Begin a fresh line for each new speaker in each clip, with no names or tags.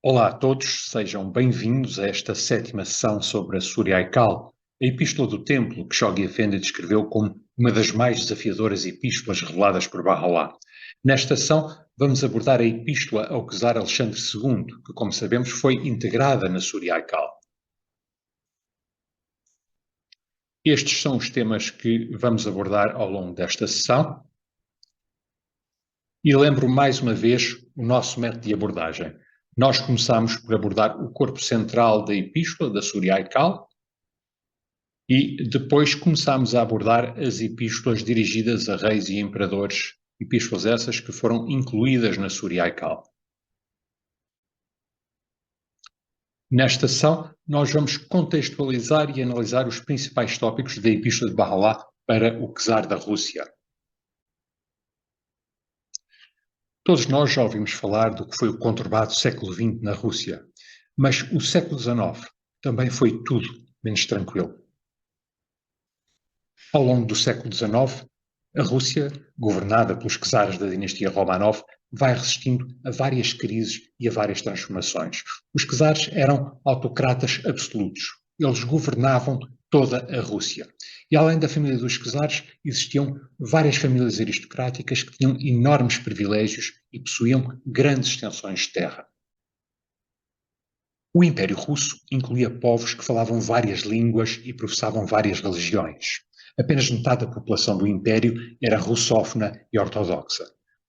Olá a todos, sejam bem-vindos a esta sétima sessão sobre a Surya Aikal, a Epístola do Templo que Shoghi Effendi descreveu como uma das mais desafiadoras epístolas reveladas por Baha'u'lláh. Nesta sessão vamos abordar a Epístola ao czar Alexandre II, que, como sabemos, foi integrada na Surya Aikal. Estes são os temas que vamos abordar ao longo desta sessão. E lembro mais uma vez o nosso método de abordagem. Nós começamos por abordar o corpo central da Epístola, da Surya Aikal, e depois começamos a abordar as epístolas dirigidas a reis e imperadores, epístolas essas que foram incluídas na Surya Aikal. Nesta sessão, nós vamos contextualizar e analisar os principais tópicos da Epístola de Baha'u'lláh para o czar da Rússia. Todos nós já ouvimos falar do que foi o conturbado século XX na Rússia, mas o século XIX também foi tudo menos tranquilo. Ao longo do século XIX, a Rússia, governada pelos czares da dinastia Romanov, vai resistindo a várias crises e a várias transformações. Os czares eram autocratas absolutos. Eles governavam toda a Rússia. E além da família dos czares, existiam várias famílias aristocráticas que tinham enormes privilégios e possuíam grandes extensões de terra. O Império Russo incluía povos que falavam várias línguas e professavam várias religiões. Apenas metade da população do Império era russófona e ortodoxa.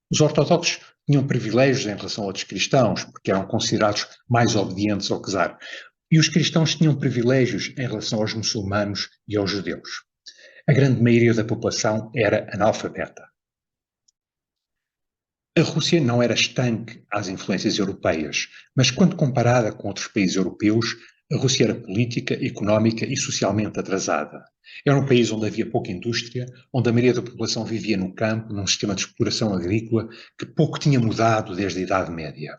Os ortodoxos tinham privilégios em relação a outros cristãos, porque eram considerados mais obedientes ao czar. E os cristãos tinham privilégios em relação aos muçulmanos e aos judeus. A grande maioria da população era analfabeta. A Rússia não era estanque às influências europeias, mas quando comparada com outros países europeus, a Rússia era política, económica e socialmente atrasada. Era um país onde havia pouca indústria, onde a maioria da população vivia no campo, num sistema de exploração agrícola que pouco tinha mudado desde a Idade Média.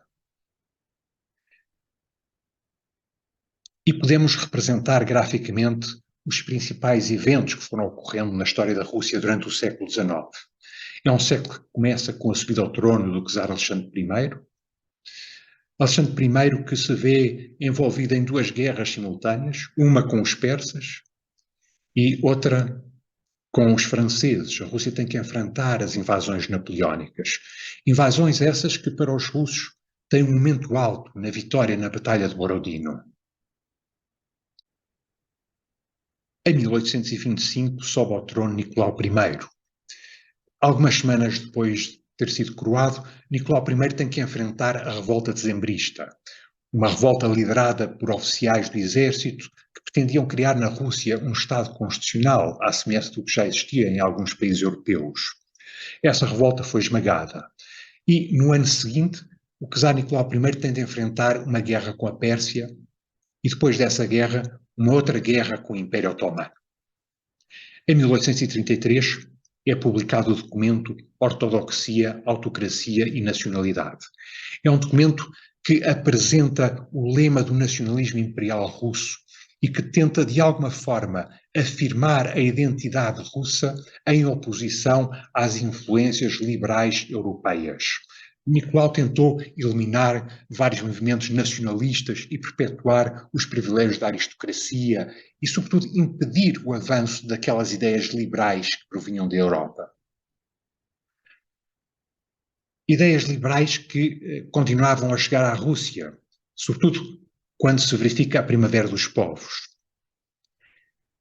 E podemos representar graficamente os principais eventos que foram ocorrendo na história da Rússia durante o século XIX. É um século que começa com a subida ao trono do czar Alexandre I. Alexandre I que se vê envolvido em duas guerras simultâneas, uma com os persas e outra com os franceses. A Rússia tem que enfrentar as invasões napoleónicas. Invasões essas que para os russos têm um momento alto na vitória na Batalha de Borodino. Em 1825 sobe ao trono Nicolau I. Algumas semanas depois de ter sido coroado, Nicolau I tem que enfrentar a revolta dezembrista, uma revolta liderada por oficiais do exército que pretendiam criar na Rússia um Estado constitucional, à semelhança do que já existia em alguns países europeus. Essa revolta foi esmagada. E, no ano seguinte, o czar Nicolau I tem de enfrentar uma guerra com a Pérsia e, depois dessa guerra, uma outra guerra com o Império Otomano. Em 1833, é publicado o documento Ortodoxia, Autocracia e Nacionalidade. É um documento que apresenta o lema do nacionalismo imperial russo e que tenta, de alguma forma, afirmar a identidade russa em oposição às influências liberais europeias. Nicolau tentou eliminar vários movimentos nacionalistas e perpetuar os privilégios da aristocracia e, sobretudo, impedir o avanço daquelas ideias liberais que provinham da Europa. Ideias liberais que continuavam a chegar à Rússia, sobretudo quando se verifica a Primavera dos Povos.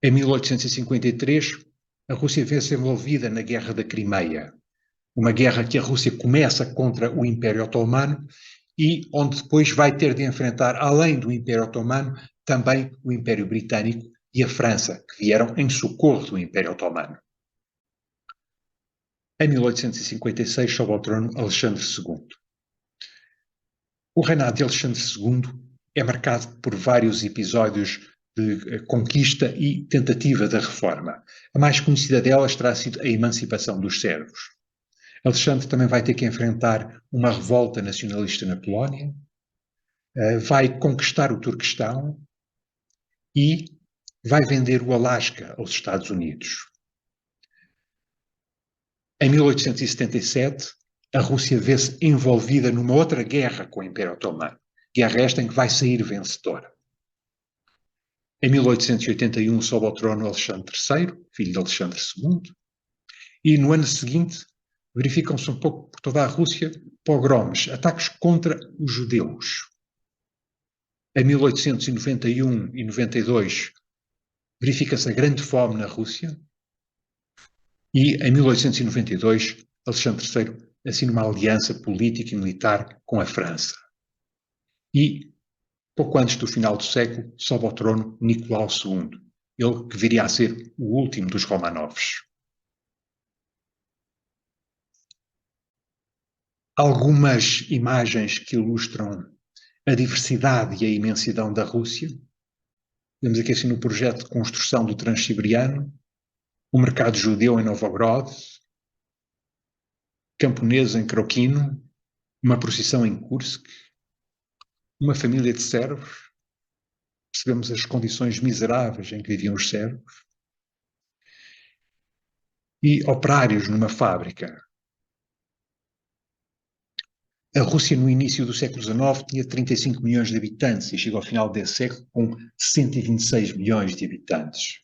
Em 1853, a Rússia vê-se envolvida na Guerra da Crimeia, uma guerra que a Rússia começa contra o Império Otomano e onde depois vai ter de enfrentar, além do Império Otomano, também o Império Britânico e a França, que vieram em socorro do Império Otomano. Em 1856 sobe ao trono Alexandre II. O reinado de Alexandre II é marcado por vários episódios de conquista e tentativa da reforma. A mais conhecida delas terá sido a emancipação dos servos. Alexandre também vai ter que enfrentar uma revolta nacionalista na Polónia, vai conquistar o Turquestão e vai vender o Alasca aos Estados Unidos. Em 1877, a Rússia vê-se envolvida numa outra guerra com o Império Otomano. Guerra esta em que vai sair vencedora. Em 1881 sobe ao trono Alexandre III, filho de Alexandre II, e no ano seguinte verificam-se um pouco por toda a Rússia pogroms, ataques contra os judeus. Em 1891 e 92 verifica-se a grande fome na Rússia e em 1892 Alexandre III assina uma aliança política e militar com a França. E, pouco antes do final do século, sobe ao trono Nicolau II, ele que viria a ser o último dos Romanovs. Algumas imagens que ilustram a diversidade e a imensidão da Rússia. Vemos aqui assim no projeto de construção do Transiberiano, o mercado judeu em Novgorod, camponês em Krokino, uma procissão em Kursk, uma família de servos, percebemos as condições miseráveis em que viviam os servos, e operários numa fábrica. A Rússia, no início do século XIX, tinha 35 milhões de habitantes e chega ao final desse século com 126 milhões de habitantes.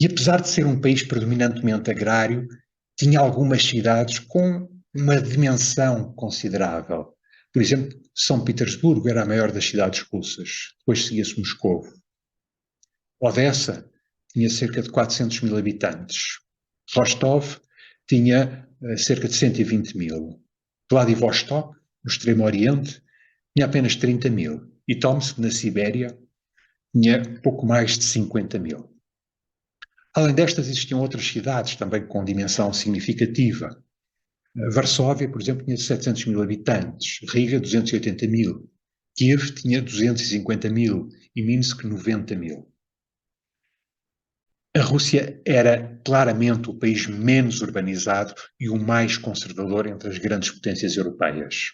E apesar de ser um país predominantemente agrário, tinha algumas cidades com uma dimensão considerável. Por exemplo, São Petersburgo era a maior das cidades russas, depois seguia-se Moscovo. Odessa tinha cerca de 400 mil habitantes. Rostov tinha cerca de 120 mil. Vladivostok, no Extremo Oriente, tinha apenas 30 mil. E Tomsk, na Sibéria, tinha pouco mais de 50 mil. Além destas, existiam outras cidades também com dimensão significativa. Varsóvia, por exemplo, tinha 700 mil habitantes, Riga 280 mil, Kiev tinha 250 mil e Minsk 90 mil. A Rússia era claramente o país menos urbanizado e o mais conservador entre as grandes potências europeias.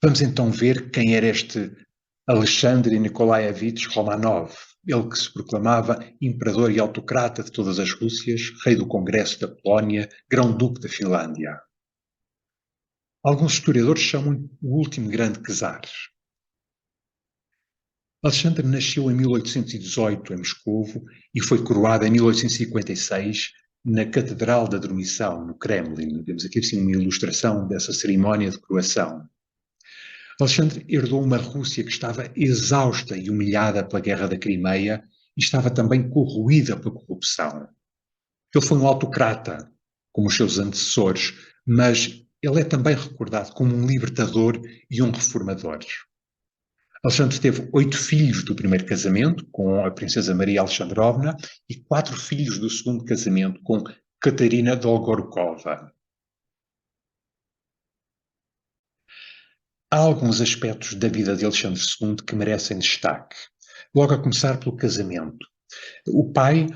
Vamos então ver quem era este Alexandre Nikolaevich Romanov, ele que se proclamava imperador e autocrata de todas as Rússias, rei do Congresso da Polónia, grão-duque da Finlândia. Alguns historiadores chamam-lhe o último grande czar. Alexandre nasceu em 1818 em Moscovo e foi coroado em 1856 na Catedral da Dormição, no Kremlin. Temos aqui assim, uma ilustração dessa cerimónia de coroação. Alexandre herdou uma Rússia que estava exausta e humilhada pela Guerra da Crimeia e estava também corroída pela corrupção. Ele foi um autocrata, como os seus antecessores, mas ele é também recordado como um libertador e um reformador. Alexandre teve 8 filhos do primeiro casamento, com a princesa Maria Alexandrovna, e 4 filhos do segundo casamento, com Catarina Dolgorukova. Há alguns aspectos da vida de Alexandre II que merecem destaque. Logo a começar pelo casamento. O pai,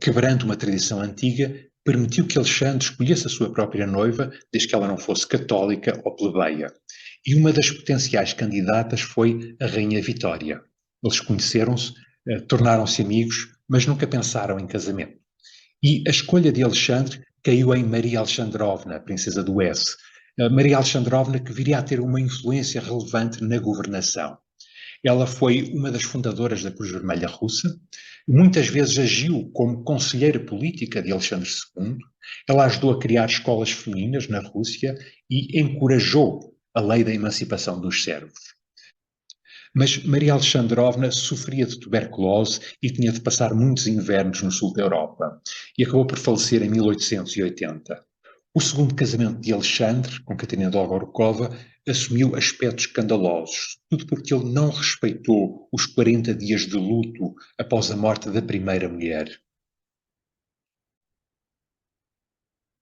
quebrando uma tradição antiga, permitiu que Alexandre escolhesse a sua própria noiva, desde que ela não fosse católica ou plebeia. E uma das potenciais candidatas foi a Rainha Vitória. Eles conheceram-se, tornaram-se amigos, mas nunca pensaram em casamento. E a escolha de Alexandre caiu em Maria Alexandrovna, princesa do S. Maria Alexandrovna que viria a ter uma influência relevante na governação. Ela foi uma das fundadoras da Cruz Vermelha Russa, muitas vezes agiu como conselheira política de Alexandre II, ela ajudou a criar escolas femininas na Rússia e encorajou a lei da emancipação dos servos. Mas Maria Alexandrovna sofria de tuberculose e tinha de passar muitos invernos no sul da Europa e acabou por falecer em 1880. O segundo casamento de Alexandre, com Catarina Dolgorukova, assumiu aspectos escandalosos, tudo porque ele não respeitou os 40 dias de luto após a morte da primeira mulher.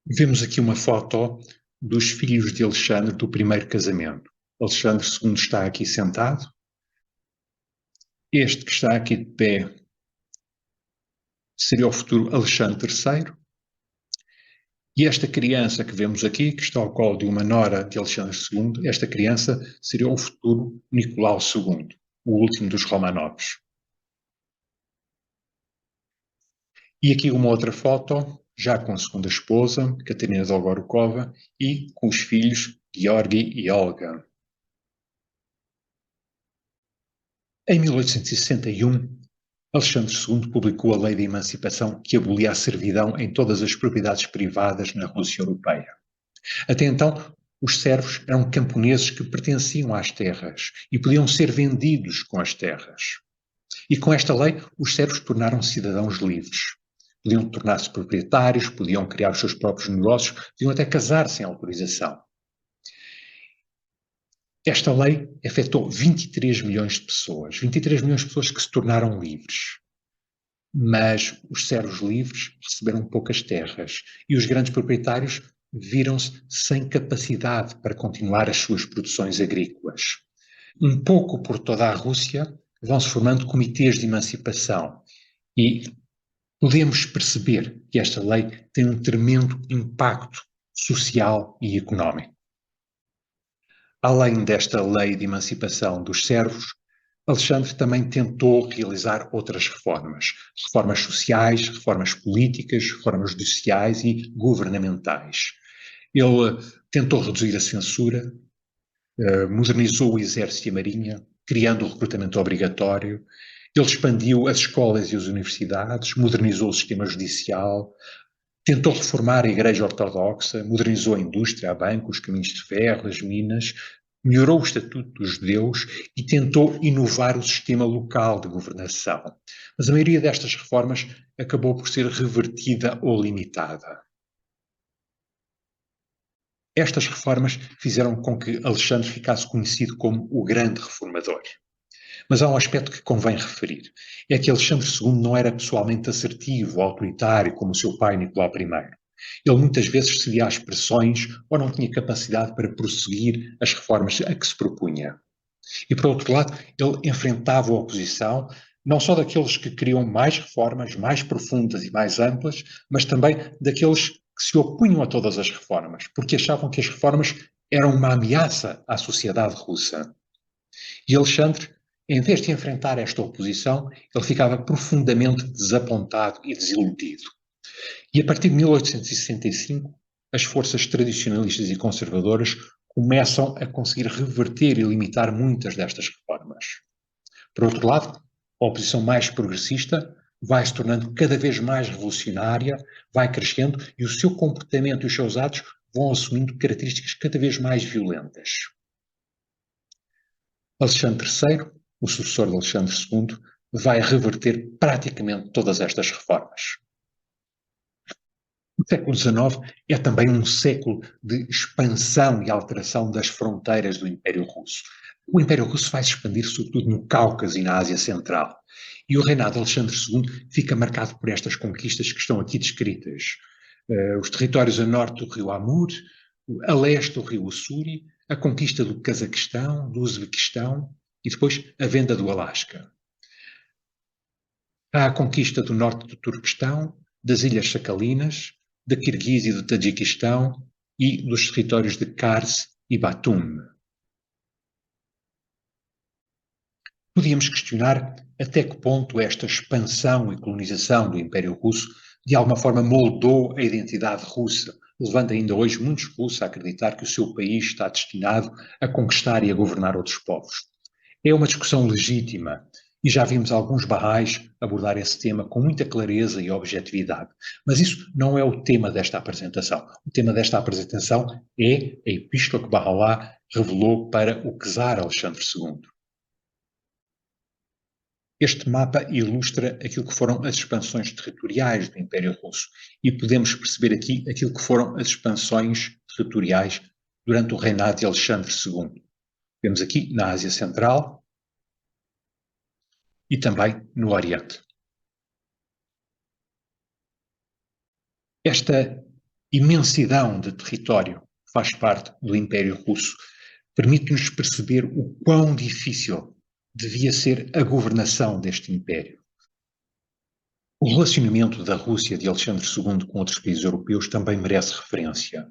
Vemos aqui uma foto dos filhos de Alexandre do primeiro casamento. Alexandre II está aqui sentado. Este que está aqui de pé seria o futuro Alexandre III. E esta criança que vemos aqui, que está ao colo de uma nora de Alexandre II, esta criança seria o futuro Nicolau II, o último dos Romanovs. E aqui uma outra foto já com a segunda esposa, Catarina Dolgorukova, e com os filhos Georgi e Olga. Em 1861, Alexandre II publicou a Lei de Emancipação que abolia a servidão em todas as propriedades privadas na Rússia europeia. Até então, os servos eram camponeses que pertenciam às terras e podiam ser vendidos com as terras. E com esta lei, os servos tornaram-se cidadãos livres. Podiam tornar-se proprietários, podiam criar os seus próprios negócios, podiam até casar sem autorização. Esta lei afetou 23 milhões de pessoas, 23 milhões de pessoas que se tornaram livres. Mas os servos livres receberam poucas terras e os grandes proprietários viram-se sem capacidade para continuar as suas produções agrícolas. Um pouco por toda a Rússia vão-se formando comitês de emancipação e podemos perceber que esta lei tem um tremendo impacto social e económico. Além desta lei de emancipação dos servos, Alexandre também tentou realizar outras reformas sociais, reformas políticas, reformas judiciais e governamentais. Ele tentou reduzir a censura, modernizou o exército e a marinha, criando o recrutamento obrigatório. Ele expandiu as escolas e as universidades, modernizou o sistema judicial, tentou reformar a Igreja Ortodoxa, modernizou a indústria, a banca, os caminhos de ferro, as minas, melhorou o estatuto dos judeus e tentou inovar o sistema local de governação. Mas a maioria destas reformas acabou por ser revertida ou limitada. Estas reformas fizeram com que Alexandre ficasse conhecido como o grande reformador. Mas há um aspecto que convém referir. É que Alexandre II não era pessoalmente assertivo ou autoritário como o seu pai Nicolau I. Ele muitas vezes cedia às pressões ou não tinha capacidade para prosseguir as reformas a que se propunha. E, por outro lado, ele enfrentava a oposição, não só daqueles que queriam mais reformas, mais profundas e mais amplas, mas também daqueles que se opunham a todas as reformas, porque achavam que as reformas eram uma ameaça à sociedade russa. E Alexandre, em vez de enfrentar esta oposição, ele ficava profundamente desapontado e desiludido. E a partir de 1865, as forças tradicionalistas e conservadoras começam a conseguir reverter e limitar muitas destas reformas. Por outro lado, a oposição mais progressista vai se tornando cada vez mais revolucionária, vai crescendo e o seu comportamento e os seus atos vão assumindo características cada vez mais violentas. Alexandre III, o sucessor de Alexandre II, vai reverter praticamente todas estas reformas. O século XIX é também um século de expansão e alteração das fronteiras do Império Russo. O Império Russo vai se expandir sobretudo no Cáucaso e na Ásia Central. E o reinado de Alexandre II fica marcado por estas conquistas que estão aqui descritas. Os territórios a norte do rio Amur, a leste do rio Ussuri, a conquista do Cazaquistão, do Uzbequistão e depois a venda do Alasca. Há a conquista do norte do Turquestão, das Ilhas Sacalinas, da Kirguísia e do Tajiquistão e dos territórios de Kars e Batum. Podíamos questionar até que ponto esta expansão e colonização do Império Russo de alguma forma moldou a identidade russa, levando ainda hoje muitos russos a acreditar que o seu país está destinado a conquistar e a governar outros povos. É uma discussão legítima e já vimos alguns barrais abordar esse tema com muita clareza e objetividade. Mas isso não é o tema desta apresentação. O tema desta apresentação é a epístola que Baha'u'lláh revelou para o czar Alexandre II. Este mapa ilustra aquilo que foram as expansões territoriais do Império Russo e podemos perceber aqui aquilo que foram as expansões territoriais durante o reinado de Alexandre II. Vemos aqui na Ásia Central e também no Oriente. Esta imensidão de território que faz parte do Império Russo permite-nos perceber o quão difícil devia ser a governação deste império. O relacionamento da Rússia de Alexandre II com outros países europeus também merece referência.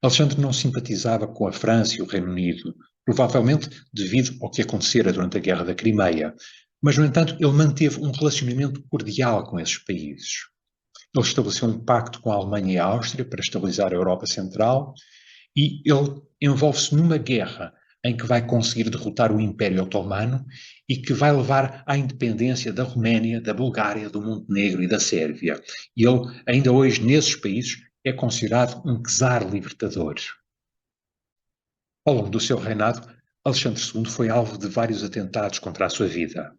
Alexandre não simpatizava com a França e o Reino Unido, provavelmente devido ao que acontecera durante a Guerra da Crimeia, mas, no entanto, ele manteve um relacionamento cordial com esses países. Ele estabeleceu um pacto com a Alemanha e a Áustria para estabilizar a Europa Central e ele envolve-se numa guerra em que vai conseguir derrotar o Império Otomano e que vai levar à independência da Roménia, da Bulgária, do Montenegro e da Sérvia. E ele, ainda hoje, nesses países, é considerado um czar libertador. Ao longo do seu reinado, Alexandre II foi alvo de vários atentados contra a sua vida.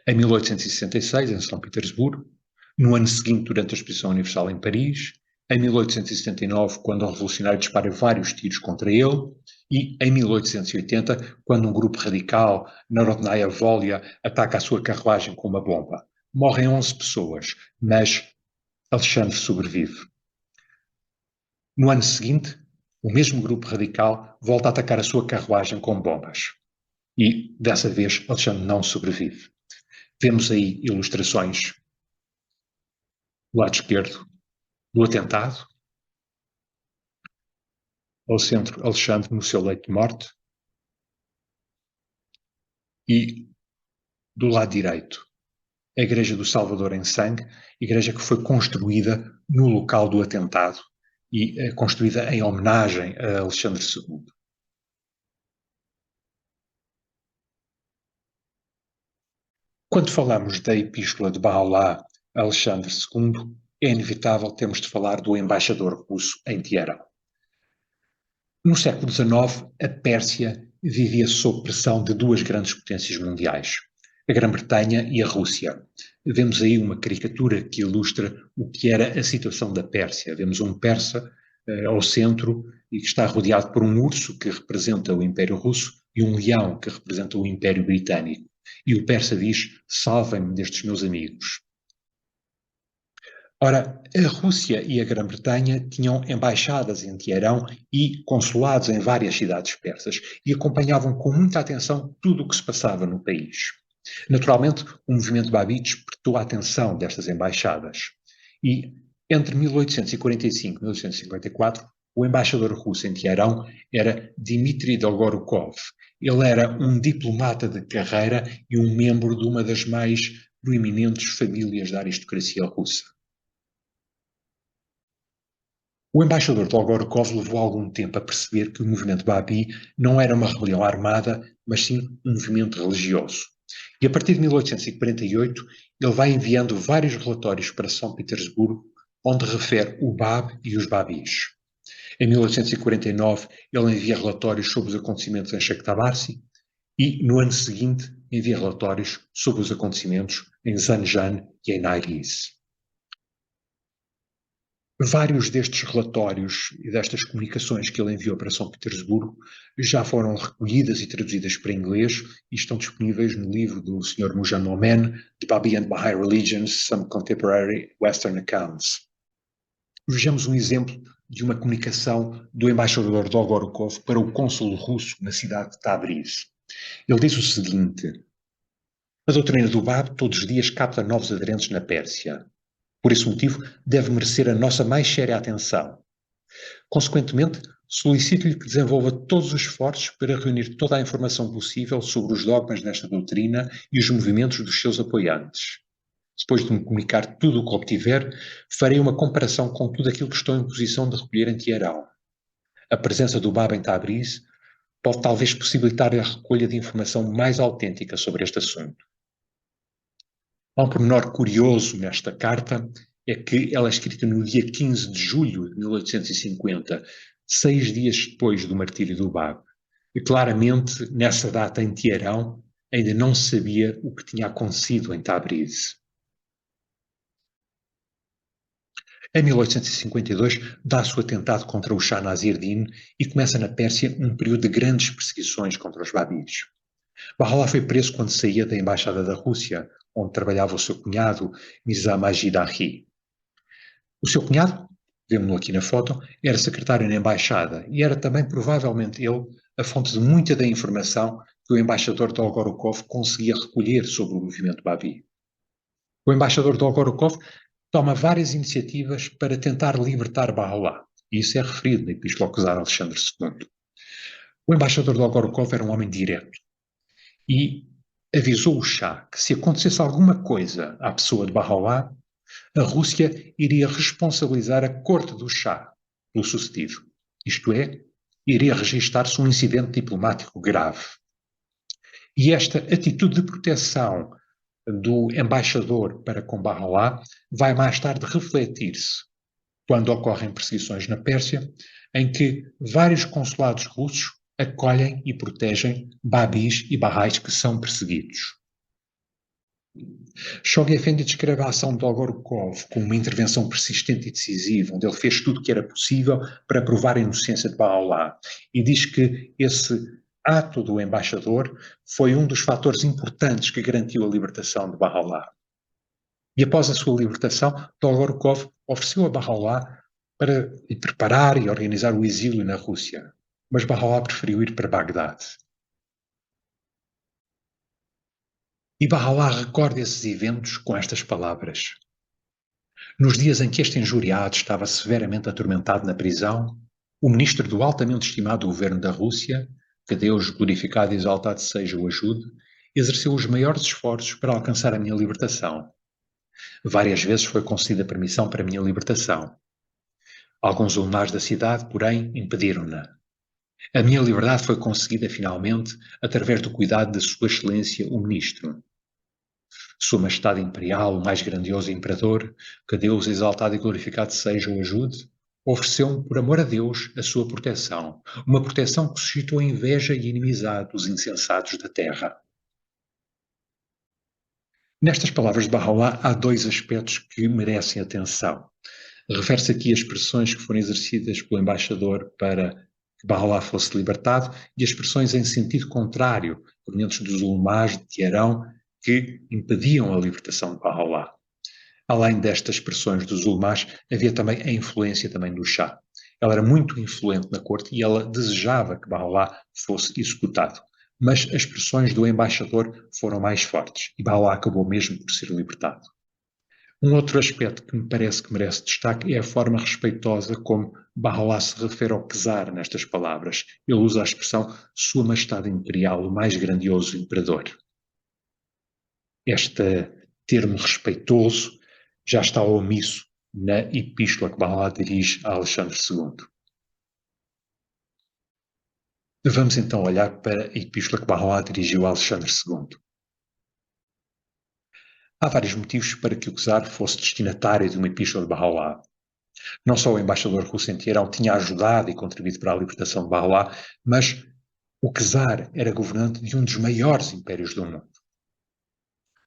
Em 1866, em São Petersburgo, no ano seguinte, durante a Exposição Universal em Paris, em 1879, quando o revolucionário dispara vários tiros contra ele, e em 1880, quando um grupo radical, Narodnaya Volia, ataca a sua carruagem com uma bomba. Morrem 11 pessoas, mas Alexandre sobrevive. No ano seguinte, o mesmo grupo radical volta a atacar a sua carruagem com bombas. E, dessa vez, Alexandre não sobrevive. Vemos aí ilustrações do lado esquerdo do atentado, ao centro Alexandre no seu leito de morte, e do lado direito a Igreja do Salvador em sangue, igreja que foi construída no local do atentado e construída em homenagem a Alexandre II. Quando falamos da Epístola de Bahá'u'lláh a Alexandre II, é inevitável termos de falar do embaixador russo em Teherão. No século XIX, a Pérsia vivia sob pressão de duas grandes potências mundiais, a Grã-Bretanha e a Rússia. Vemos aí uma caricatura que ilustra o que era a situação da Pérsia. Vemos um persa ao centro e que está rodeado por um urso que representa o Império Russo e um leão que representa o Império Britânico. E o persa diz: "Salvem-me destes meus amigos." Ora, a Rússia e a Grã-Bretanha tinham embaixadas em Teherão e consulados em várias cidades persas e acompanhavam com muita atenção tudo o que se passava no país. Naturalmente, o movimento Babi despertou a atenção destas embaixadas e, entre 1845 e 1854, o embaixador russo em Teherão era Dmitry Dolgorukov. Ele era um diplomata de carreira e um membro de uma das mais proeminentes famílias da aristocracia russa. O embaixador Dolgorukov levou algum tempo a perceber que o movimento Babi não era uma rebelião armada, mas sim um movimento religioso. E a partir de 1848, ele vai enviando vários relatórios para São Petersburgo, onde refere o Bab e os Babis. Em 1849, ele envia relatórios sobre os acontecimentos em Shakhtabarsi e, no ano seguinte, envia relatórios sobre os acontecimentos em Zanjan e em Nairis. Vários destes relatórios e destas comunicações que ele enviou para São Petersburgo já foram recolhidas e traduzidas para inglês e estão disponíveis no livro do Sr. Mujan Momen, The Babi and Baha'i Religions, Some Contemporary Western Accounts. Vejamos um exemplo de uma comunicação do embaixador Dolgorukov para o cônsul russo na cidade de Tabriz. Ele diz o seguinte: "A doutrina do Bab todos os dias capta novos aderentes na Pérsia. Por esse motivo, deve merecer a nossa mais séria atenção. Consequentemente, solicito-lhe que desenvolva todos os esforços para reunir toda a informação possível sobre os dogmas desta doutrina e os movimentos dos seus apoiantes. Depois de me comunicar tudo o que obtiver, farei uma comparação com tudo aquilo que estou em posição de recolher em Teherão. A presença do Bab em Tabriz pode talvez possibilitar a recolha de informação mais autêntica sobre este assunto." Há um pormenor curioso nesta carta, é que ela é escrita no dia 15 de julho de 1850, 6 dias depois do martírio do Bab. E claramente, nessa data em Teherão, ainda não se sabia o que tinha acontecido em Tabriz. Em 1852, dá-se o atentado contra o Shah Nasir-Din e começa na Pérsia um período de grandes perseguições contra os Babis. Bahá'u'lláh foi preso quando saía da embaixada da Rússia, onde trabalhava o seu cunhado, Mirza Majid Aghi. O seu cunhado, vemos-lo aqui na foto, era secretário na embaixada e era também provavelmente ele a fonte de muita da informação que o embaixador Dolgorukov conseguia recolher sobre o movimento Babi. O embaixador Dolgorukov toma várias iniciativas para tentar libertar Bahá'u'lláh, e isso é referido na Epístola ao czar Alexandre II. O embaixador Dolgorukov era um homem direto e avisou o Shah que se acontecesse alguma coisa à pessoa de Bahá'u'lláh, A Rússia iria responsabilizar a corte do Shah pelo sucedido. Isto é, iria registar-se um incidente diplomático grave. E esta atitude de proteção do embaixador para com Bahá'u'lláh vai mais tarde refletir-se quando ocorrem perseguições na Pérsia, em que vários consulados russos acolhem e protegem babis e barrais que são perseguidos. Shoghi Effendi descreve a ação de Dolgorukov como uma intervenção persistente e decisiva, onde ele fez tudo o que era possível para provar a inocência de Bahá'u'lláh, e diz que esse ato do embaixador foi um dos fatores importantes que garantiu a libertação de Bahá'u'lláh. E após a sua libertação, Dolgorukov ofereceu a Bahá'u'lláh para preparar e organizar o exílio na Rússia, mas Bahá'u'lláh preferiu ir para Bagdade. E Bahá'u'lláh recorda esses eventos com estas palavras. Nos dias em que este injuriado estava severamente atormentado na prisão, o ministro do altamente estimado governo da Rússia, que Deus glorificado e exaltado seja o ajude, exerceu os maiores esforços para alcançar a minha libertação. Várias vezes foi concedida permissão para a minha libertação. Alguns ulamares da cidade, porém, impediram-na. A minha liberdade foi conseguida finalmente através do cuidado de Sua Excelência, o Ministro. Sua Majestade Imperial, o mais grandioso Imperador, que Deus exaltado e glorificado seja o ajude, ofereceu-me, por amor a Deus, a sua proteção, uma proteção que suscitou a inveja e a inimizade dos insensatos da terra. Nestas palavras de Bahá'u'lláh há dois aspectos que merecem atenção. Refere-se aqui às pressões que foram exercidas pelo embaixador para que Bahá'u'lláh fosse libertado e as pressões em sentido contrário, provenientes dos ulemás de Teherão, que impediam a libertação de Bahá'u'lláh. Além destas pressões dos ulemás, havia também a influência também do Shah. Ela era muito influente na corte e ela desejava que Bahá'u'lláh fosse executado. Mas as pressões do embaixador foram mais fortes e Bahá'u'lláh acabou mesmo por ser libertado. Um outro aspecto que me parece que merece destaque é a forma respeitosa como Bahá'u'lláh se refere ao czar nestas palavras. Ele usa a expressão Sua Majestade Imperial, o mais grandioso imperador. Este termo respeitoso já está omisso na epístola que Bahá'u'lláh dirige a Alexandre II. Vamos então olhar para a epístola que Bahá'u'lláh dirigiu a Alexandre II. Há vários motivos para que o czar fosse destinatário de uma epístola de Bahá'u'lláh. Não só o embaixador russo em Teherão tinha ajudado e contribuído para a libertação de Bahá'u'lláh, mas o czar era governante de um dos maiores impérios do mundo.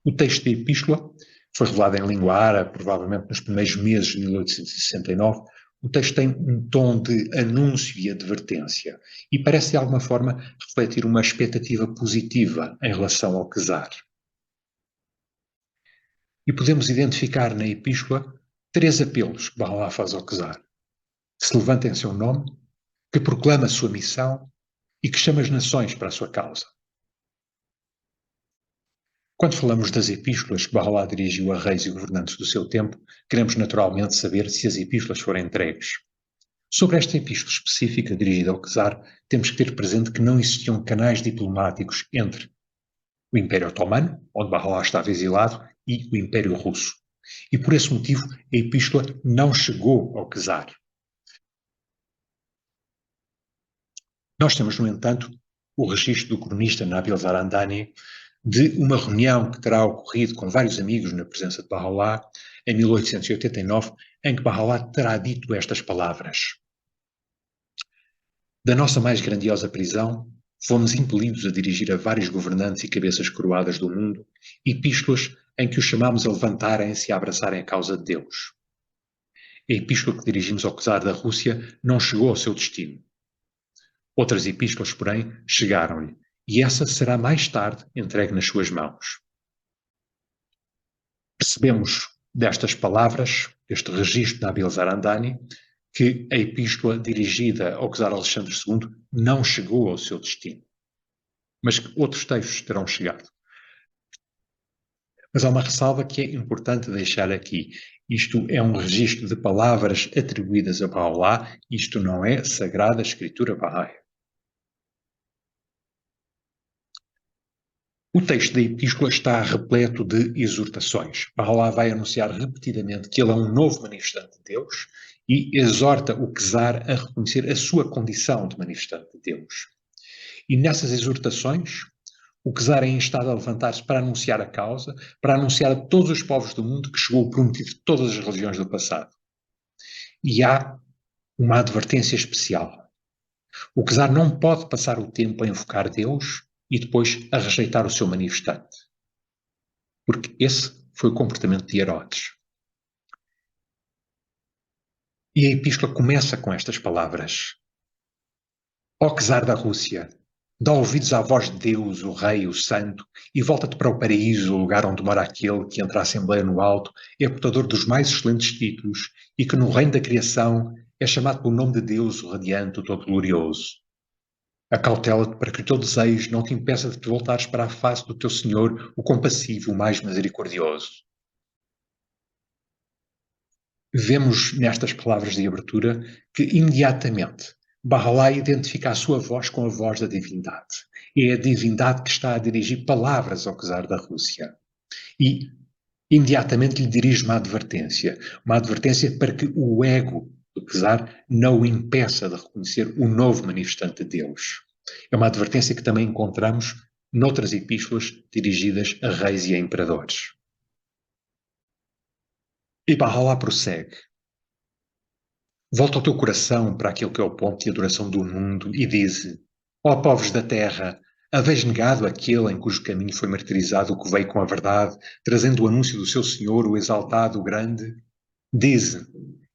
O texto da epístola foi revelado em língua árabe, provavelmente nos primeiros meses de 1869. O texto tem um tom de anúncio e advertência e parece de alguma forma refletir uma expectativa positiva em relação ao czar. E podemos identificar na epístola 3 apelos que Bahá'u'lláh faz ao czar. Que se levante em seu nome, que proclama a sua missão e que chama as nações para a sua causa. Quando falamos das epístolas que Bahá'u'lláh dirigiu a reis e governantes do seu tempo, queremos naturalmente saber se as epístolas foram entregues. Sobre esta epístola específica dirigida ao czar, temos que ter presente que não existiam canais diplomáticos entre o Império Otomano, onde Bahá'u'lláh estava exilado, e o Império Russo. E por esse motivo a epístola não chegou ao czar. Nós temos, no entanto, o registro do cronista Nabil Zarandani de uma reunião que terá ocorrido com vários amigos na presença de Bahá'u'lláh em 1889, em que Bahá'u'lláh terá dito estas palavras. Da nossa mais grandiosa prisão, fomos impelidos a dirigir a vários governantes e cabeças coroadas do mundo epístolas em que os chamamos a levantarem-se e a abraçarem a causa de Deus. A epístola que dirigimos ao czar da Rússia não chegou ao seu destino. Outras epístolas, porém, chegaram-lhe, e essa será mais tarde entregue nas suas mãos. Percebemos destas palavras, deste registro de Nabil Zarandani, que a epístola dirigida ao czar Alexandre II não chegou ao seu destino, mas que outros textos terão chegado. Mas há uma ressalva que é importante deixar aqui. Isto é um registro de palavras atribuídas a Bahá'u'lláh, isto não é Sagrada Escritura Bahá'í. O texto da epístola está repleto de exortações. Bahá'u'lláh vai anunciar repetidamente que ele é um novo manifestante de Deus e exorta o czar a reconhecer a sua condição de manifestante de Deus. E nessas exortações, o czar é instado a levantar-se para anunciar a causa, para anunciar a todos os povos do mundo que chegou o prometido de todas as religiões do passado. E há uma advertência especial. O czar não pode passar o tempo a invocar Deus e depois a rejeitar o seu manifestante. Porque esse foi o comportamento de Herodes. E a epístola começa com estas palavras: Ó czar da Rússia, dá ouvidos à voz de Deus, o Rei, o Santo, e volta-te para o paraíso, o lugar onde mora aquele que, entre a Assembleia no alto, é portador dos mais excelentes títulos e que no reino da criação é chamado pelo nome de Deus, o radiante, o todo-glorioso. Acautela-te para que o teu desejo não te impeça de te voltares para a face do teu Senhor, o compassivo, o mais misericordioso. Vemos nestas palavras de abertura que imediatamente Bahá'u'lláh identifica a sua voz com a voz da divindade. É a divindade que está a dirigir palavras ao czar da Rússia. E imediatamente lhe dirige uma advertência para que o ego do czar não o impeça de reconhecer o novo manifestante de Deus. É uma advertência que também encontramos noutras epístolas dirigidas a reis e a imperadores. E Bahá'u'lláh prossegue: Volta o teu coração para aquele que é o ponto de adoração do mundo e dize: Ó povos da terra, haveis negado aquele em cujo caminho foi martirizado o que veio com a verdade, trazendo o anúncio do seu Senhor, o exaltado, o grande? Dize: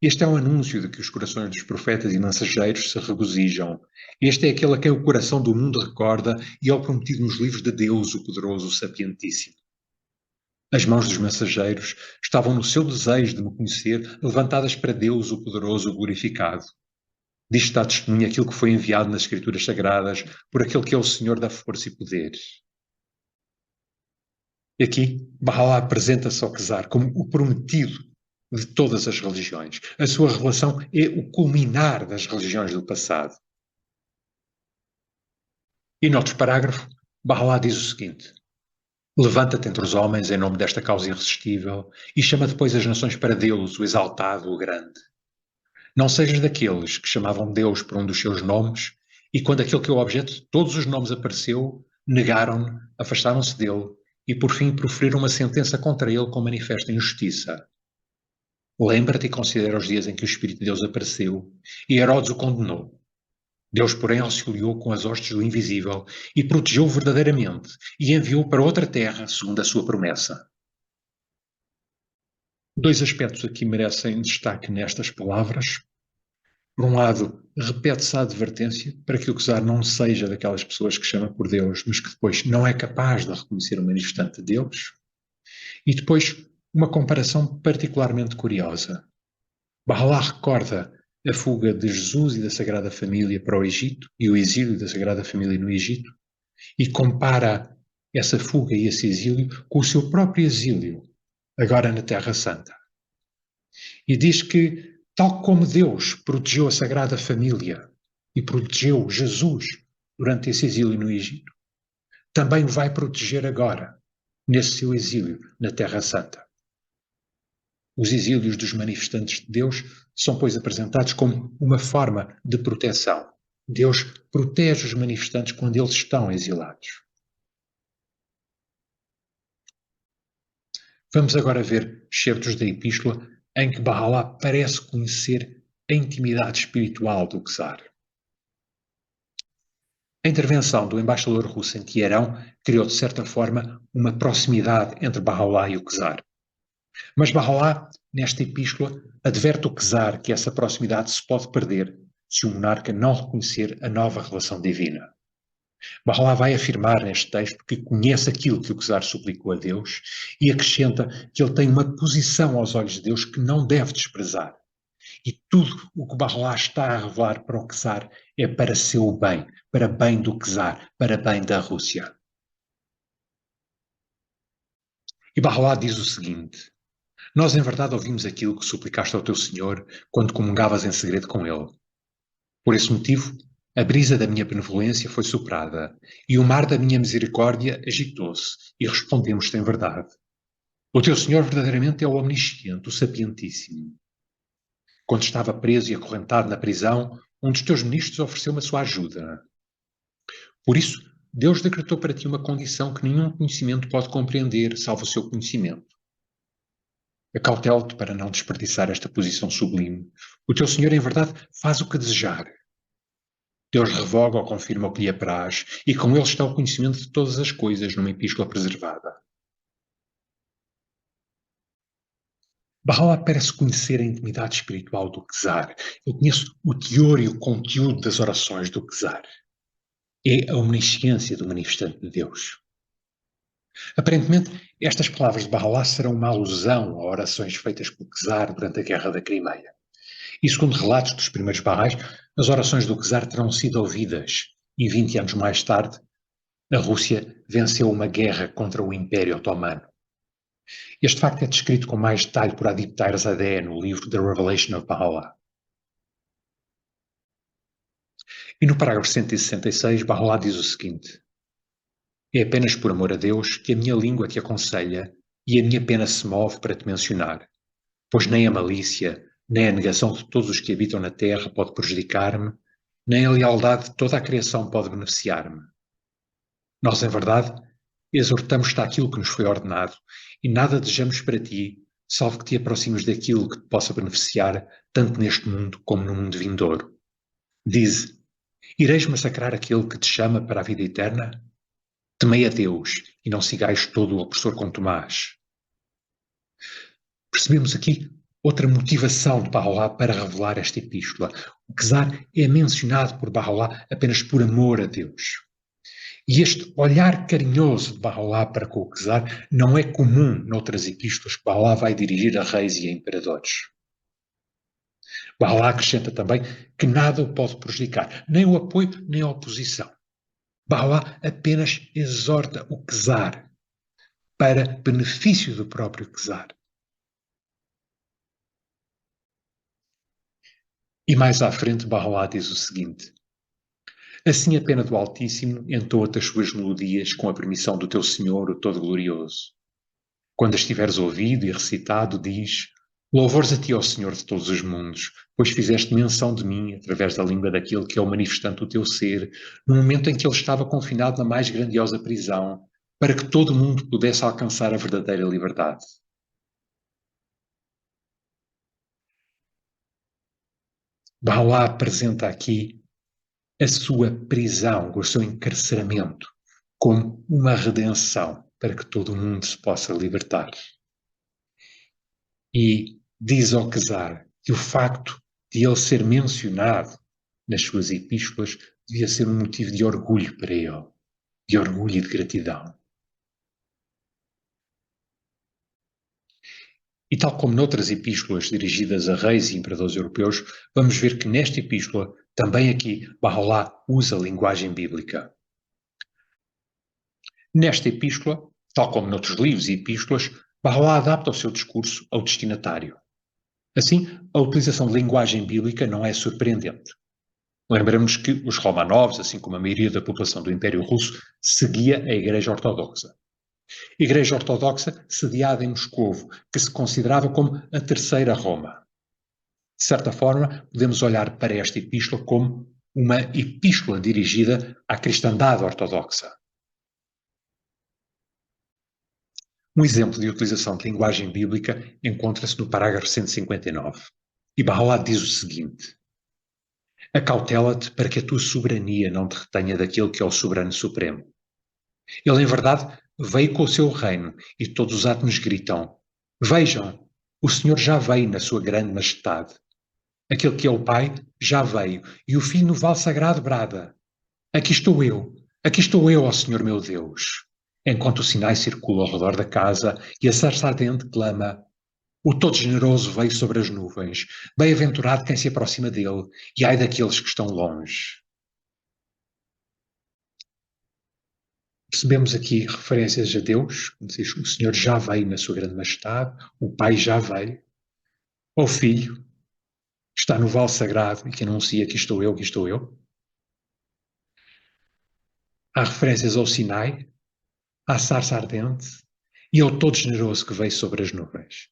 Este é um anúncio de que os corações dos profetas e mensageiros se regozijam. Este é aquele a quem o coração do mundo recorda e é o prometido nos livros de Deus, o poderoso, o sapientíssimo. As mãos dos mensageiros estavam no seu desejo de me conhecer, levantadas para Deus, o poderoso, o glorificado. Disto dá testemunho aquilo que foi enviado nas Escrituras Sagradas por aquele que é o Senhor da força e poderes. E aqui, Bahá'u'lláh apresenta-se ao czar como o prometido de todas as religiões. A sua revelação é o culminar das religiões do passado. E noutro parágrafo, Bahá'u'lláh diz o seguinte: Levanta-te entre os homens em nome desta causa irresistível e chama depois as nações para Deus, o exaltado, o grande. Não sejas daqueles que chamavam Deus por um dos seus nomes e quando aquele que é o objeto de todos os nomes apareceu, negaram-no, afastaram-se dele e por fim proferiram uma sentença contra ele com manifesta injustiça. Lembra-te e considera os dias em que o Espírito de Deus apareceu e Herodes o condenou. Deus, porém, auxiliou com as hostes do invisível e protegeu-o verdadeiramente e enviou-o para outra terra, segundo a sua promessa. Dois aspectos aqui merecem destaque nestas palavras. Por um lado, repete-se a advertência para que o czar não seja daquelas pessoas que chama por Deus, mas que depois não é capaz de reconhecer o manifestante de Deus. E depois, uma comparação particularmente curiosa. Bahá'u'lláh recorda a fuga de Jesus e da Sagrada Família para o Egito e o exílio da Sagrada Família no Egito e compara essa fuga e esse exílio com o seu próprio exílio, agora na Terra Santa. E diz que, tal como Deus protegeu a Sagrada Família e protegeu Jesus durante esse exílio no Egito, também o vai proteger agora, nesse seu exílio na Terra Santa. Os exílios dos manifestantes de Deus são, pois, apresentados como uma forma de proteção. Deus protege os manifestantes quando eles estão exilados. Vamos agora ver certos da epístola em que Bahá'u'lláh parece conhecer a intimidade espiritual do czar. A intervenção do embaixador russo em Teherão criou, de certa forma, uma proximidade entre Bahá'u'lláh e o czar. Mas Bahá'u'lláh, nesta epístola, adverte o czar que essa proximidade se pode perder se o monarca não reconhecer a nova relação divina. Bahá'u'lláh vai afirmar neste texto que conhece aquilo que o czar suplicou a Deus e acrescenta que ele tem uma posição aos olhos de Deus que não deve desprezar. E tudo o que Bahá'u'lláh está a revelar para o czar é para seu bem, para bem do czar, para bem da Rússia. E Bahá'u'lláh diz o seguinte: Nós em verdade ouvimos aquilo que suplicaste ao teu Senhor quando comungavas em segredo com ele. Por esse motivo, A brisa da minha benevolência foi soprada, e o mar da minha misericórdia agitou-se, e respondemos sem verdade. O teu Senhor verdadeiramente é o Omnisciente, o Sapientíssimo. Quando estava preso e acorrentado na prisão, um dos teus ministros ofereceu-me a sua ajuda. Por isso, Deus decretou para ti uma condição que nenhum conhecimento pode compreender, salvo o seu conhecimento. Acautela-te para não desperdiçar esta posição sublime. O teu Senhor, em verdade, faz o que desejar. Deus revoga ou confirma o que lhe apraz, e com ele está o conhecimento de todas as coisas numa epístola preservada. Bahá'u'lláh parece conhecer a intimidade espiritual do Czar. Eu conheço o teor e o conteúdo das orações do Czar. É a omnisciência do manifestante de Deus. Aparentemente, estas palavras de Bahá'u'lláh serão uma alusão a orações feitas pelo Czar durante a Guerra da Crimeia. E segundo relatos dos primeiros Bahá'ís, as orações do Czar terão sido ouvidas, e 20 anos mais tarde, a Rússia venceu uma guerra contra o Império Otomano. Este facto é descrito com mais detalhe por Adib Tairzadeh no livro The Revelation of Bahá'u'lláh. E no parágrafo 166, Bahá'u'lláh diz o seguinte: é apenas por amor a Deus que a minha língua te aconselha e a minha pena se move para te mencionar, pois nem a malícia, nem a negação de todos os que habitam na terra pode prejudicar-me, nem a lealdade de toda a criação pode beneficiar-me. Nós, em verdade, exortamos-te àquilo que nos foi ordenado, e nada desejamos para ti, salvo que te aproximes daquilo que te possa beneficiar, tanto neste mundo como no mundo vindouro. Dize: ireis massacrar aquele que te chama para a vida eterna? Temei a Deus, e não sigais todo o opressor com Tomás. Percebemos aqui outra motivação de Bahá'u'lláh para revelar esta epístola. O Czar é mencionado por Bahá'u'lláh apenas por amor a Deus. E este olhar carinhoso de Bahá'u'lláh para com o Czar não é comum noutras epístolas que Bahá'u'lláh vai dirigir a reis e a imperadores. Bahá'u'lláh acrescenta também que nada o pode prejudicar, nem o apoio nem a oposição. Bahá'u'lláh apenas exorta o Czar para benefício do próprio Czar. E mais à frente Bahá'u'lláh diz o seguinte: assim a pena do Altíssimo entoa-te as suas melodias com a permissão do teu Senhor, o Todo-Glorioso. Quando as tiveres ouvido e recitado, diz: louvores a ti, ó Senhor de todos os mundos, pois fizeste menção de mim através da língua daquele que é o manifestante do teu ser, no momento em que ele estava confinado na mais grandiosa prisão, para que todo o mundo pudesse alcançar a verdadeira liberdade. Bahá'u'lláh apresenta aqui a sua prisão, o seu encarceramento, como uma redenção para que todo o mundo se possa libertar. E diz ao Czar que o facto de ele ser mencionado nas suas epístolas devia ser um motivo de orgulho para ele, de orgulho e de gratidão. E tal como noutras epístolas dirigidas a reis e imperadores europeus, vamos ver que nesta epístola, também aqui, Bahá'u'lláh usa a linguagem bíblica. Nesta epístola, tal como noutros livros e epístolas, Bahá'u'lláh adapta o seu discurso ao destinatário. Assim, a utilização de linguagem bíblica não é surpreendente. Lembramos que os Romanovs, assim como a maioria da população do Império Russo, seguia a Igreja Ortodoxa. Igreja Ortodoxa sediada em Moscovo, que se considerava como a terceira Roma. De certa forma, podemos olhar para esta epístola como uma epístola dirigida à cristandade ortodoxa. Um exemplo de utilização de linguagem bíblica encontra-se no parágrafo 159. E Bahá'u'lláh diz o seguinte: acautela-te para que a tua soberania não te retenha daquele que é o soberano supremo. Ele, em verdade, veio com o seu reino, e todos os átomos gritam: vejam, o Senhor já veio na sua grande majestade. Aquele que é o Pai já veio, e o Filho no vale sagrado brada: aqui estou eu, ó Senhor meu Deus. Enquanto o Sinai circula ao redor da casa e a sarça ardente clama: o Todo-Generoso veio sobre as nuvens, bem-aventurado quem se aproxima dele, e ai daqueles que estão longe. Percebemos aqui referências a Deus, como diz, o Senhor já veio na sua grande majestade, o Pai já veio, ao Filho, que está no vale sagrado e que anuncia: aqui estou eu, aqui estou eu. Há referências ao Sinai, à sarça ardente e ao todo generoso que veio sobre as nuvens.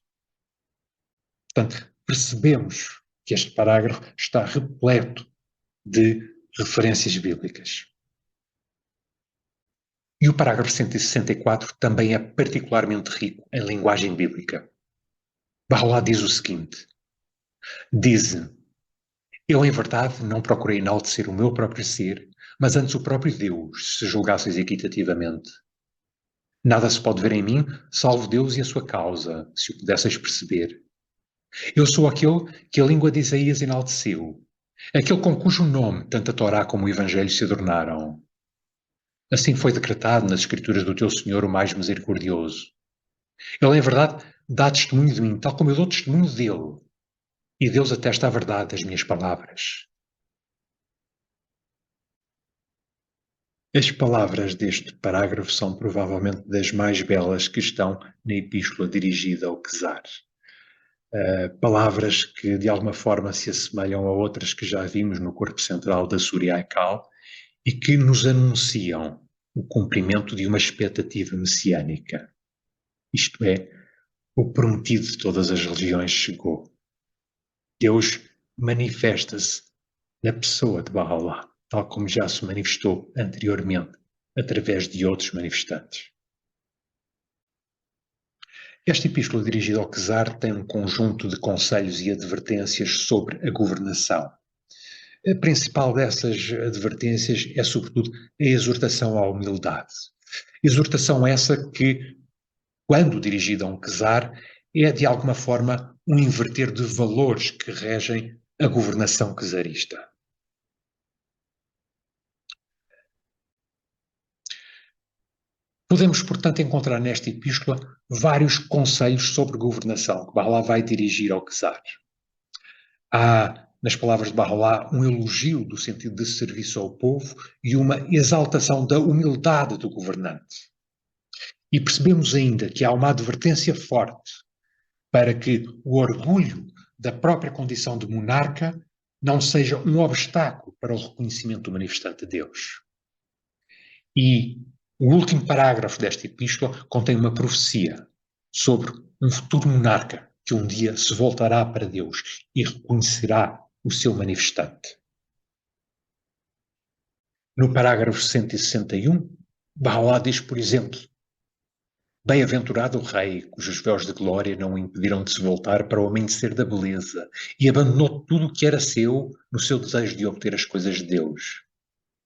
Portanto, percebemos que este parágrafo está repleto de referências bíblicas. E o parágrafo 164 também é particularmente rico em linguagem bíblica. Baha'u'lláh diz o seguinte: diz: eu em verdade não procurei enaltecer o meu próprio ser, mas antes o próprio Deus, se julgasseis equitativamente. Nada se pode ver em mim, salvo Deus e a sua causa, se o pudesseis perceber. Eu sou aquele que a língua de Isaías enalteceu, aquele com cujo nome tanto a Torá como o Evangelho se adornaram. Assim foi decretado nas Escrituras do teu Senhor, o mais misericordioso. Ele, em verdade, dá testemunho de mim, tal como eu dou testemunho dele. E Deus atesta a verdade das minhas palavras. As palavras deste parágrafo são provavelmente das mais belas que estão na epístola dirigida ao Quesar. Palavras que de alguma forma se assemelham a outras que já vimos no corpo central da Surah Al-Kal e que nos anunciam o cumprimento de uma expectativa messiânica. Isto é, o prometido de todas as religiões chegou. Deus manifesta-se na pessoa de Baha'u'lláh, tal como já se manifestou anteriormente através de outros manifestantes. Esta epístola dirigida ao Quesar tem um conjunto de conselhos e advertências sobre a governação. A principal dessas advertências é, sobretudo, a exortação à humildade. Exortação essa que, quando dirigida a um Quesar, é, de alguma forma, um inverter de valores que regem a governação quesarista. Podemos, portanto, encontrar nesta epístola vários conselhos sobre governação que Baha'u'lláh vai dirigir ao Quesar. Há, nas palavras de Baha'u'lláh, um elogio do sentido de serviço ao povo e uma exaltação da humildade do governante. E percebemos ainda que há uma advertência forte para que o orgulho da própria condição de monarca não seja um obstáculo para o reconhecimento do manifestante de Deus. E o último parágrafo desta epístola contém uma profecia sobre um futuro monarca que um dia se voltará para Deus e reconhecerá o seu manifestante. No parágrafo 161, Baha'u'lláh diz, por exemplo: bem-aventurado o rei, cujos véus de glória não o impediram de se voltar para o amanhecer da beleza e abandonou tudo o que era seu no seu desejo de obter as coisas de Deus.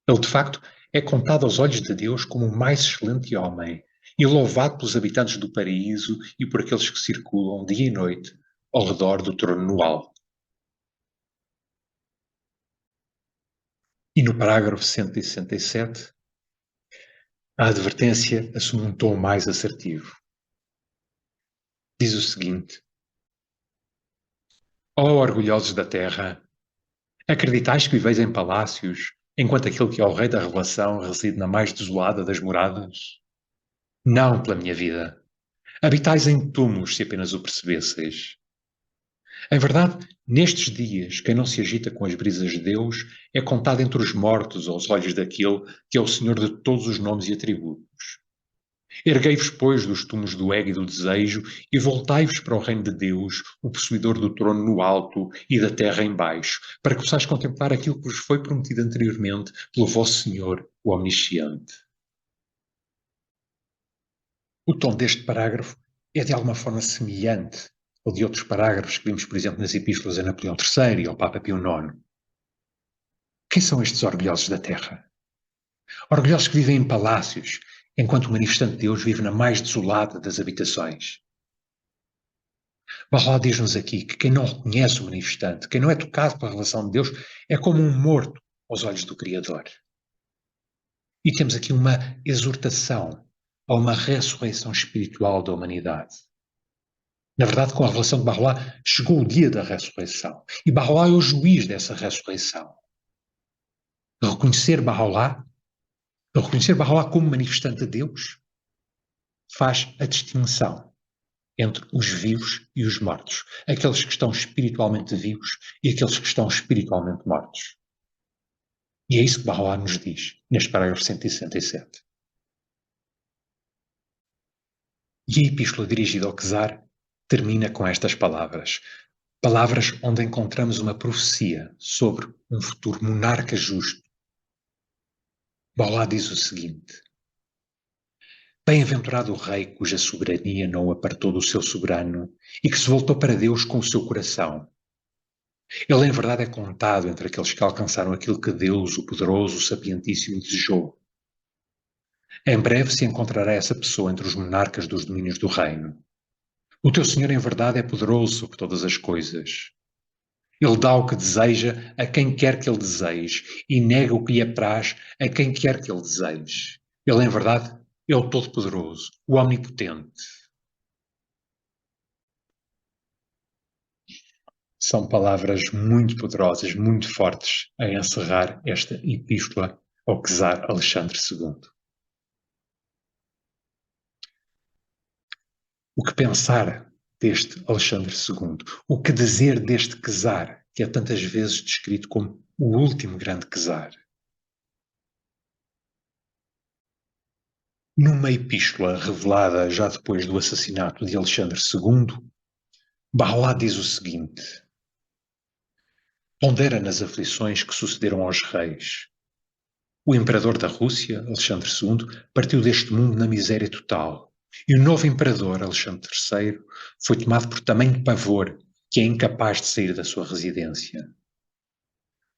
Ele, de facto, é contado aos olhos de Deus como o mais excelente homem e louvado pelos habitantes do paraíso e por aqueles que circulam dia e noite ao redor do trono no alto. E no parágrafo 167, a advertência assume um tom mais assertivo. Diz o seguinte: ó orgulhosos da terra, acreditais que viveis em palácios, enquanto aquele que é o rei da revelação reside na mais desolada das moradas? Não, pela minha vida. Habitais em túmulos, se apenas o percebesseis. Em verdade, nestes dias, quem não se agita com as brisas de Deus é contado entre os mortos aos olhos daquele que é o Senhor de todos os nomes e atributos. Erguei-vos, pois, dos túmulos do ego e do desejo e voltai-vos para o reino de Deus, o possuidor do trono no alto e da terra em baixo, para que possais contemplar aquilo que vos foi prometido anteriormente pelo vosso Senhor, o Omnisciente. O tom deste parágrafo é de alguma forma semelhante ao de outros parágrafos que vimos, por exemplo, nas epístolas a Napoleão III e ao Papa Pio IX. Quem são estes orgulhosos da terra? Orgulhosos que vivem em palácios, enquanto o manifestante de Deus vive na mais desolada das habitações. Baha'u'lláh diz-nos aqui que quem não reconhece o manifestante, quem não é tocado pela revelação de Deus, é como um morto aos olhos do Criador. E temos aqui uma exortação a uma ressurreição espiritual da humanidade. Na verdade, com a revelação de Baha'u'lláh, chegou o dia da ressurreição. E Baha'u'lláh é o juiz dessa ressurreição. Reconhecer Baha'u'lláh como manifestante de Deus faz a distinção entre os vivos e os mortos, aqueles que estão espiritualmente vivos e aqueles que estão espiritualmente mortos. E é isso que Bahá'u'lláh nos diz, neste parágrafo 167. E a epístola dirigida ao czar termina com estas palavras. Palavras onde encontramos uma profecia sobre um futuro monarca justo. Bahá'u'lláh diz o seguinte: Bem-aventurado o rei cuja soberania não o apartou do seu soberano e que se voltou para Deus com o seu coração. Ele, em verdade, é contado entre aqueles que alcançaram aquilo que Deus, o poderoso, o sapientíssimo, desejou. Em breve se encontrará essa pessoa entre os monarcas dos domínios do reino. O teu Senhor, em verdade, é poderoso sobre todas as coisas. Ele dá o que deseja a quem quer que ele deseje e nega o que lhe apraz a quem quer que ele deseje. Ele, em verdade, é o Todo-Poderoso, o Omnipotente. São palavras muito poderosas, muito fortes a encerrar esta epístola ao czar Alexandre II. O que pensar deste Alexandre II? O que dizer deste czar, que é tantas vezes descrito como o último grande czar? Numa epístola revelada já depois do assassinato de Alexandre II, Bahá'u'lláh diz o seguinte: Pondera nas aflições que sucederam aos reis. O imperador da Rússia, Alexandre II, partiu deste mundo na miséria total. E o novo imperador, Alexandre III, foi tomado por tamanho pavor que é incapaz de sair da sua residência.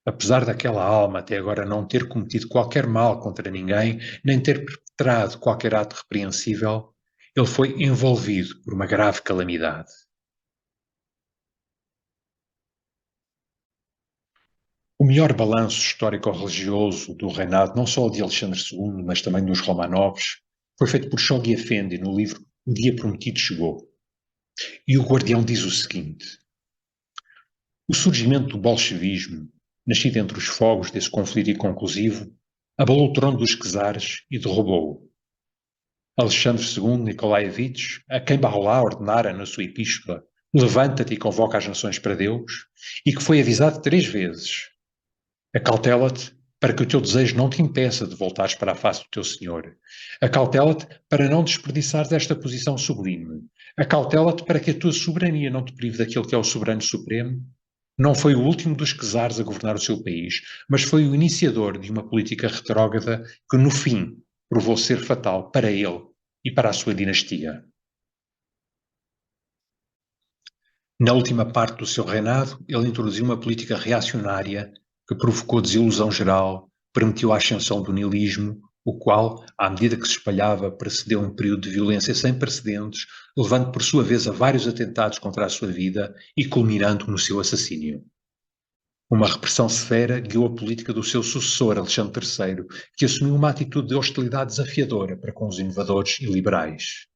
Apesar daquela alma até agora não ter cometido qualquer mal contra ninguém, nem ter perpetrado qualquer ato repreensível, ele foi envolvido por uma grave calamidade. O melhor balanço histórico-religioso do reinado, não só de Alexandre II, mas também dos Romanovs, foi feito por Shoghi Effendi no livro O Dia Prometido Chegou. E o Guardião diz o seguinte: o surgimento do bolchevismo, nascido entre os fogos desse conflito inconclusivo, abalou o trono dos czares e derrubou-o. Alexandre II Nikolaevich, a quem Bahá'u'lláh ordenara na sua epístola levanta-te e convoca as nações para Deus, e que foi avisado 3 vezes: acautela-te para que o teu desejo não te impeça de voltares para a face do teu Senhor. Acautela-te para não desperdiçares esta posição sublime. Acautela-te para que a tua soberania não te prive daquele que é o soberano supremo. Não foi o último dos czares a governar o seu país, mas foi o iniciador de uma política retrógrada que, no fim, provou ser fatal para ele e para a sua dinastia. Na última parte do seu reinado, ele introduziu uma política reacionária que provocou desilusão geral, permitiu a ascensão do niilismo, o qual, à medida que se espalhava, precedeu um período de violência sem precedentes, levando por sua vez a vários atentados contra a sua vida e culminando no seu assassínio. Uma repressão severa guiou a política do seu sucessor, Alexandre III, que assumiu uma atitude de hostilidade desafiadora para com os inovadores e liberais.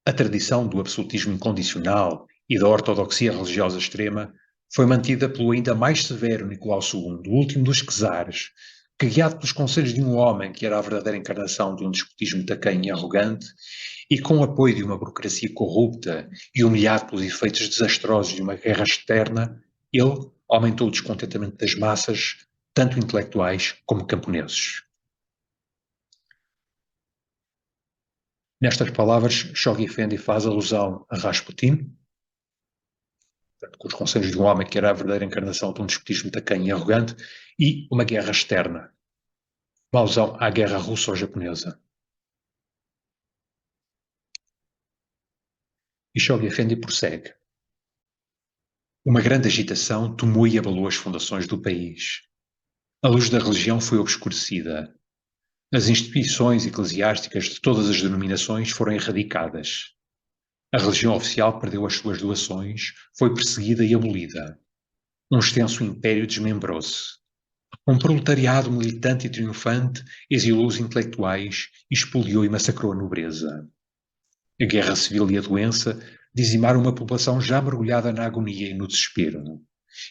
A tradição do absolutismo incondicional e da ortodoxia religiosa extrema foi mantida pelo ainda mais severo Nicolau II, o último dos czares, que, guiado pelos conselhos de um homem que era a verdadeira encarnação de um despotismo tacanho e arrogante, e com o apoio de uma burocracia corrupta e humilhado pelos efeitos desastrosos de uma guerra externa, ele aumentou o descontentamento das massas, tanto intelectuais como camponeses. Nestas palavras, Shoghi Effendi faz alusão a Rasputin, com os conselhos de um homem que era a verdadeira encarnação de um despotismo tacanho e arrogante, e uma guerra externa, uma alusão à guerra russo-japonesa. E Shoghi Effendi prossegue. Uma grande agitação tomou e abalou as fundações do país. A luz da religião foi obscurecida. As instituições eclesiásticas de todas as denominações foram erradicadas. A religião oficial perdeu as suas doações, foi perseguida e abolida. Um extenso império desmembrou-se. Um proletariado militante e triunfante exilou os intelectuais, expoliou e massacrou a nobreza. A guerra civil e a doença dizimaram uma população já mergulhada na agonia e no desespero.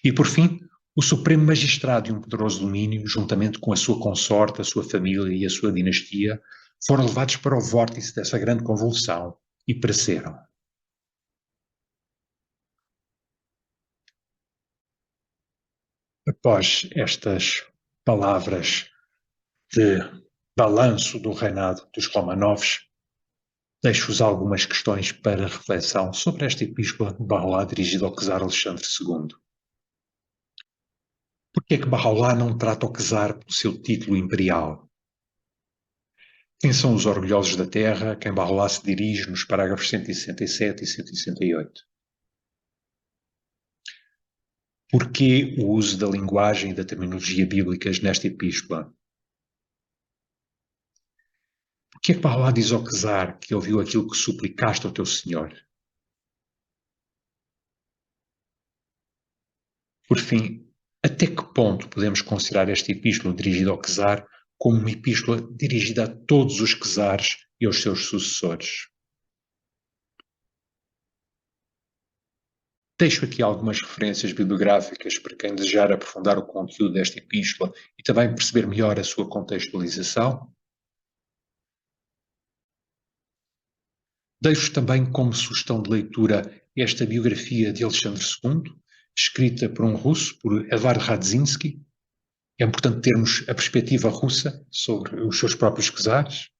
E, por fim, o supremo magistrado de um poderoso domínio, juntamente com a sua consorte, a sua família e a sua dinastia, foram levados para o vórtice dessa grande convulsão e pereceram. Após estas palavras de balanço do reinado dos Romanovs, deixo-vos algumas questões para reflexão sobre esta epístola de Baha'u'lláh dirigida ao czar Alexandre II. Por que é que Baha'u'lláh não trata o czar pelo seu título imperial? Quem são os orgulhosos da terra a quem Baha'u'lláh se dirige nos parágrafos 167 e 168? Porquê o uso da linguagem e da terminologia bíblicas nesta epístola? Porquê é que Baha'u'lláh diz ao czar que ouviu aquilo que suplicaste ao teu Senhor? Por fim, até que ponto podemos considerar esta epístola dirigida ao czar como uma epístola dirigida a todos os czares e aos seus sucessores? Deixo aqui algumas referências bibliográficas para quem desejar aprofundar o conteúdo desta epístola e também perceber melhor a sua contextualização. Deixo também como sugestão de leitura esta biografia de Alexandre II, escrita por um russo, por Edvard Radzinsky. É importante termos a perspectiva russa sobre os seus próprios czares.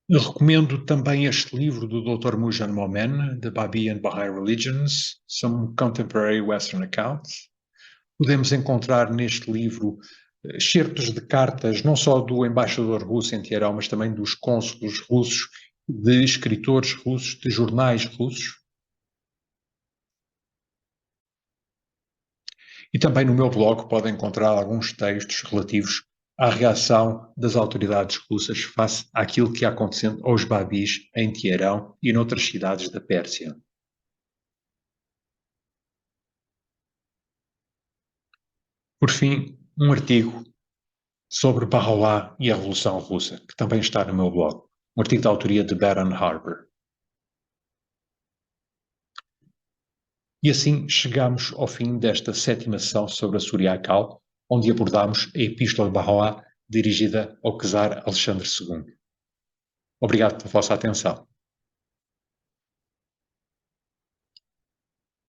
Eu recomendo também este livro do Dr. Mujan Momen, The Babi and Baha'i Religions, Some Contemporary Western Accounts. Podemos encontrar neste livro excertos de cartas, não só do embaixador russo em Teherão, mas também dos cônsulos russos, de escritores russos, de jornais russos. E também no meu blog podem encontrar alguns textos relativos à reação das autoridades russas face àquilo que ia acontecendo aos babis em Teherão e noutras cidades da Pérsia. Por fim, um artigo sobre Baha'u'lláh e a Revolução Russa, que também está no meu blog. Um artigo da autoria de Baron Harper. E assim chegamos ao fim desta 7ª sessão sobre a Surya Akal, onde abordamos a Epístola de Baha'u'lláh dirigida ao czar Alexandre II. Obrigado pela vossa atenção.